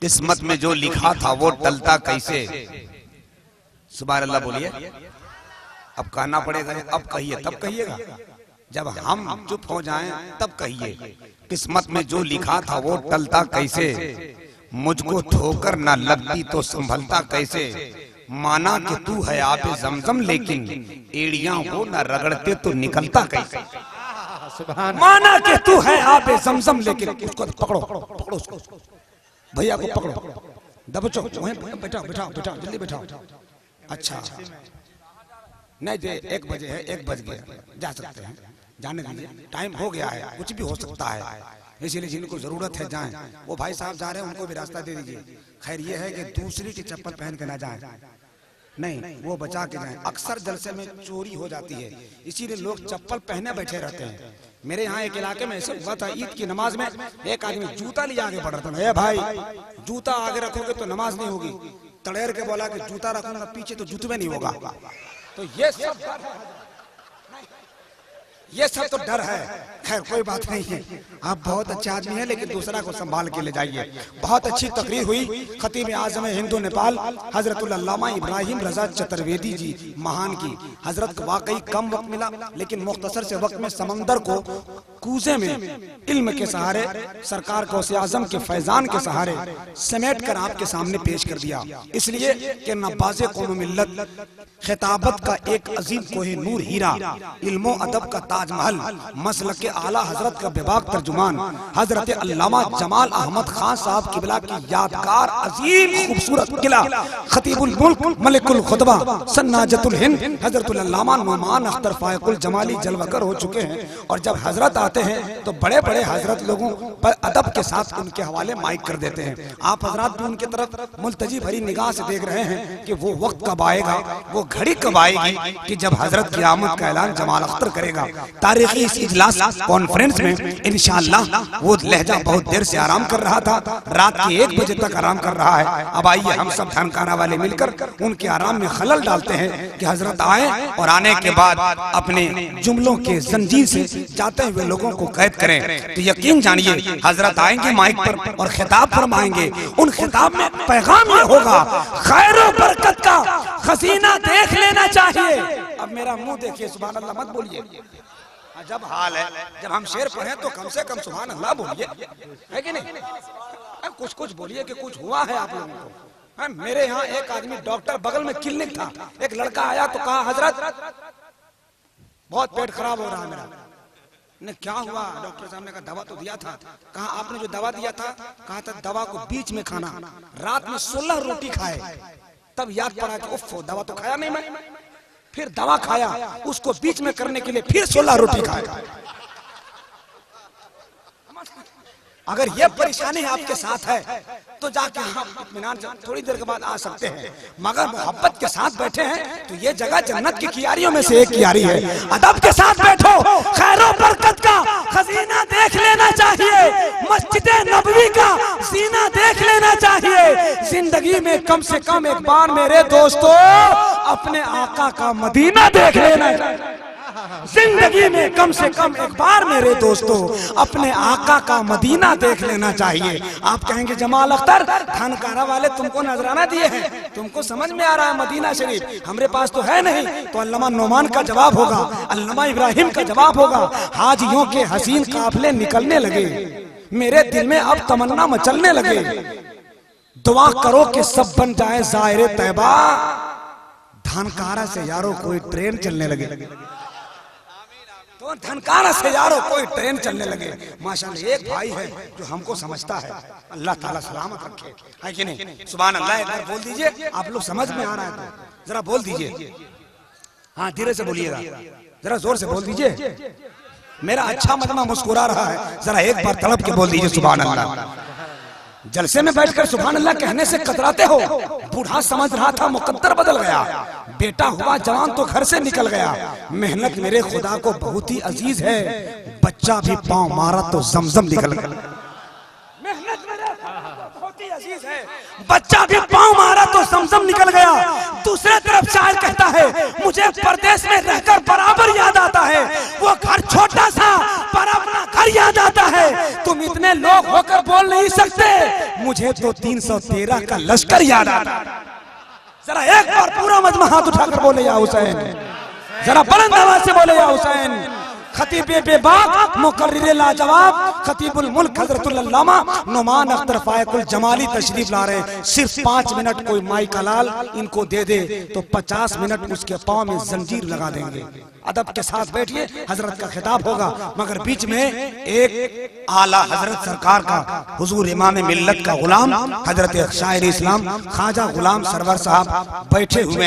किस्मत में जो लिखा था वो टलता कैसे। सुभान अल्लाह बोलिए। अब कहना पड़ेगा, अब कहिए तब कहिएगा, जब हम चुप हो जाएं तब कहिए। किस्मत में जो लिखा था वो टलता कैसे, मुझको ठोकर ना लगती तो संभलता कैसे। माना कि तू है आपे जमजम लेकिन एड़ियां वो ना रगड़ते तो निकलता कैसे। माना कि तू है आपे जमजम लेकिन उसको पकड़ो पकड़ो उसको, भैया को पकड़ो, दबचो, बैठाओ बैठाओ बैठाओ जल्दी बैठाओ। अच्छा नहीं दे, 1 बजे है, 1 बज गया, जा सकते हैं, जाने दीजिए, टाइम हो गया है, कुछ भी हो सकता है, इसीलिए जिनको जरूरत है जाएं। वो भाई साहब जा रहे हैं उनको भी रास्ता दे दीजिए। खैर ये है कि दूसरी की चप्पल पहन के ना जाएं, नहीं वो बचा के जाएं। अक्सर जलसे में चोरी हो जाती है, इसीलिए लोग चप्पल पहने बैठे रहते हैं। मेरे यहाँ एक इलाके में ऐसे हुआ था, ईद की नमाज में एक आदमी जूता लिया आगे बढ़ रहा था। ए भाई जूता आगे रखोगे तो नमाज नहीं होगी, तड़ेर के बोला कि जूता रखूंगा पीछे तो जूते में नहीं होगा। तो ये सब तो डर है। खैर कोई बात नहीं है, आप बहुत अच्छे आदमी हैं लेकिन दूसरा को संभाल के ले जाइए। बहुत अच्छी तकरीर हुई खतीब आज़म हिंदू नेपाल हजरतुल अल्लामा इब्राहिम रजा चतुर्वेदी जी महान की। हजरत को वाकई कम वक्त मिला लेकिन मुख्तसर से वक्त में समंदर को कूजे में इल्म के सहारे, सरकार गौसे आजम के फैजान के सहारे समेट कर आपके सामने पेश कर दिया। इसलिए कि नवाज़े कौम मिल्लत, खिताबत का एक अजीम कोहे नूर हीरा, इल्मो अदब का ताजमहल, मसलक के आला हजरत का बेबाक तर्जुमान हजरत अल्लामा जमाल अहमद खान साहब किबला की यादगार अजीम खूबसूरत किला खतीबुल मुल्क मलिकुल खुतबा सन्नाजतुल हिंद हजरतुल अल्लामा नुमान अख्तर फायकुल जमाली जलवगर हो चुके हैं। और जब हजरत आते हैं तो बड़े बड़े हजरत लोगों पर अदब के साथ उनके हवाले माइक कर देते हैं। आप हजरत भी उनकी तरफ मुल्तजी भरी निगाह से देख रहे हैं कि वो वक्त कब आएगा, वो घड़ी कब आएगी कि जब हजरत की आमद का ऐलान जमाल अख्तर करेगा। तारीखी इस इजलास कॉन्फ्रेंस में इंशाअल्लाह वो लहजा बहुत देर से आराम कर रहा था, रात के 1 बजे तक आराम कर रहा है। अब आइए हम सब धनकारा वाले मिलकर उनके आराम में खलल डालते हैं कि हजरत आए और आने के बाद अपने जुमलों के जंजीर से जाते हुए लोगों को कैद करें। तो यकीन जानिए हजरत आएंगे माइक पर और खिताब फरमाएंगे। उन खिताब में पैगाम ये होगा, खैर और बरकत का खजीना देख लेना चाहिए। अब मेरा मुंह देखिए, सुभान अल्लाह मत बोलिए। जब हाल है, जब हम शेर पढ़े तो कम से कम सुभान अल्लाह बोलिए, है कि नहीं? कुछ कुछ बोलिए कि कुछ हुआ है आप लोगों को। मेरे यहाँ एक आदमी डॉक्टर, बगल में क्लिनिक था, एक लड़का आया तो कहा हजरत बहुत पेट खराब हो रहा है मेरा। ने क्या हुआ? डॉक्टर साहब ने कहा दवा तो दिया था। कहा आपने जो दवा दिया था, कहा था दवा को बीच में खाना। रात में 16 रोटी खाए, तब याद पड़ा कि उफ दवा तो खाया नहीं मैं। फिर दवा खाया, उसको बीच में करने के लिए फिर 16 रोटी खाया। अगर ये परेशानी आपके साथ है तो जाके हम इत्मीनान से थोड़ी देर के बाद आ सकते हैं, मगर मोहब्बत के साथ बैठे हैं तो ये जगह जन्नत की कियारियों में से एक कियारी है। अदब के साथ बैठो, खैर और बरकत का खजीना देख लेना चाहिए, मस्जिद नबवी का सीना देख लेना चाहिए। जिंदगी में कम से कम एक बार मेरे दोस्तों अपने आका का मदीना देख लेना चाहिए। जिंदगी में कम से कम एक बार मेरे दोस्तों अपने आका का मदीना देख लेना चाहिए। आप कहेंगे जमाल अख्तर थानकारा वाले तुमको नजराना दिए हैं, तुमको समझ में आ रहा है मदीना शरीफ, हमरे पास तो है नहीं। तो अल्लामा नोमान का जवाब होगा, अल्लामा इब्राहिम का जवाब होगा। हाजियों के हसीन काफिले निकलने लगे, मेरे दिल में अब तमन्ना मचलने लगे। दुआ करो कि सब बन जाए ज़ाहिर तैबा, थानकारा से यारों कोई ट्रेन चलने लगे। तो धनकारा से यारों कोई ट्रेन चलने लगे। माशाअल्लाह एक भाई है जो हमको समझता है, अल्लाह ताला सलामत रखे, है कि नहीं? सुभान अल्लाह। एक बार बोल दीजिए, आप लोग समझ में आ रहा है तो जरा बोल दीजिए। हाँ धीरे से बोलिएगा, जरा जोर से बोल दीजिए। मेरा अच्छा मजमा मुस्कुरा रहा है, जरा एक बार तड़प के बोल दीजिए सुभान अल्लाह। जलसे में बैठकर सुभान अल्लाह कहने से कतराते हो। बूढ़ा समझ रहा था मुकद्दर बदल गया, बेटा हुआ जवान तो घर से निकल गया। मेहनत मेरे खुदा को बहुत ही अजीज है, बच्चा भी पांव मारा तो जमजम निकल गया। मेहनत मेरे बहुत ही अजीज है, बच्चा भी पांव मारा तो जमजम निकल गया। दूसरे तरफ शायर कहता है मुझे परदेश में रहकर बराबर याद आता है, वो घर छोटा सा पर अपना घर याद आता है। तुम इतने लोग होकर बोल नहीं सकते, मुझे तो 313 का लश्कर याद आता। जरा एक बार पूरा मजमा हाथ उठाकर बोले या हुसैन, जरा बुलंद आवाज से बोले या हुसैन। खतीब बेबाक मुकर्रिर लाजवाब खतीबुल मुल्क हजरतुल अल्लामा नुमान अख्तर फायकुल जमाली तशरीफ ला रहे हैं। सिर्फ 5 मिनट कोई माई कलाल इनको दे दे तो 50 मिनट उसके पाँव में जंजीर लगा देंगे। अदब के साथ बैठिए, हजरत का खिताब होगा, मगर बीच में एक आला हजरत सरकार का हुजूर इमाम मिल्लत का गुलाम हजरत शायर इस्लाम ख्वाजा गुलाम सरवर साहब बैठे हुए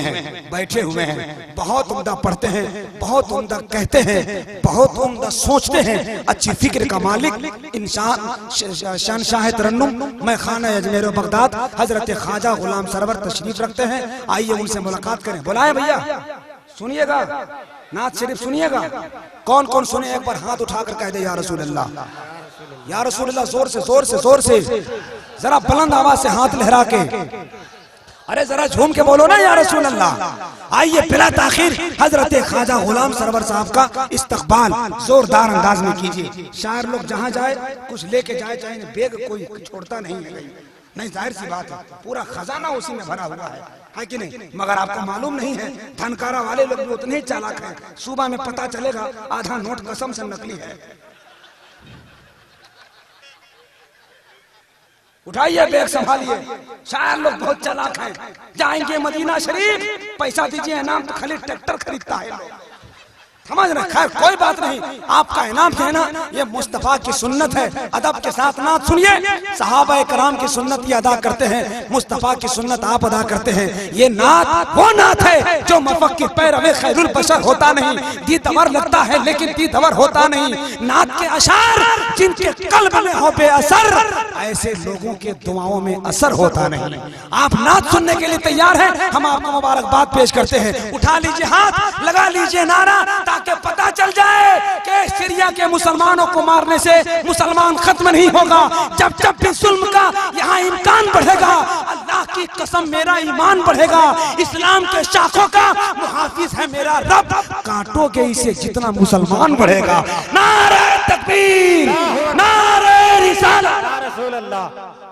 हैं। बहुत उम्दा पढ़ते हैं, बहुत उम्दा कहते हैं, बहुत उम्दा सोचते हैं, अच्छी फिक्र का मालिक इंसान शहनशाह तरन्नुम मैं खाना अजमेर बगदाद हजरत ख्वाजा गुलाम सरवर तशरीफ रखते हैं। आइए उनसे मुलाकात करें। बुलाए भैया, सुनिएगा नात शरीफ सुनिएगा। कौन कौन सुने एक बार हाथ उठाकर कह दे या रसूल अल्लाह, या रसूल अल्लाह। जोर से जोर से जोर से, जरा बुलंद आवाज से हाथ लहरा के, अरे जरा झूम के बोलो ना या रसूल अल्लाह। आइए बिला ताखिर हजरत ख्वाजा गुलाम सरवर साहब का इस्तकबाल जोरदार अंदाज में कीजिए। शायर लोग जहाँ जाए कुछ लेके जाए, चाहे बेग कोई छोड़ता नहीं है, नहीं जाहिर सी बात है, पूरा खजाना उसी में भरा हुआ है कि नहीं। मगर आपको मालूम नहीं है, धनकारा वाले लोग भी उतने ही चालाक हैं। सुबह में पता चलेगा आधा नोट कसम से नकली है। उठाइए बैग संभालिए, शायर लोग बहुत चालाक हैं। जाएंगे मदीना शरीफ, पैसा दीजिए इनाम तो खाली ट्रैक्टर खरीदता है, समझ रहे। खैर कोई बात नहीं, आपका इनाम देना ये मुस्तफा की सुन्नत है। अदब के साथ नात सुनिए। सहाबा कराम की सुन्नत ये अदा करते हैं, मुस्तफा की सुन्नत आप अदा करते हैं। ये नात वो नात है जो मफक्किर पैरवे खैरुल बशर होता नहीं, दीदवर लगता है लेकिन दीदवर होता नहीं। नात के अशार जिनके कल्ब में हो बेअसर, ऐसे लोगों के दुआओं में असर होता नहीं। आप नात सुनने के लिए तैयार हैं, हम आपको मुबारकबाद पेश करते हैं। उठा लीजिए हाथ, लगा लीजिए नारा, ताकि पता चल जाए कि सीरिया के मुसलमानों को मारने से मुसलमान खत्म नहीं होगा। जब जब भी जुल्म का यहाँ इम्कान बढ़ेगा, अल्लाह की कसम मेरा ईमान बढ़ेगा। इस्लाम के शाखों का मुहाफिज है मेरा रब, काटोगे इसे जितना मुसलमान बढ़ेगा। नारे तकबीर, नारे रिसालत, या रसूल अल्लाह।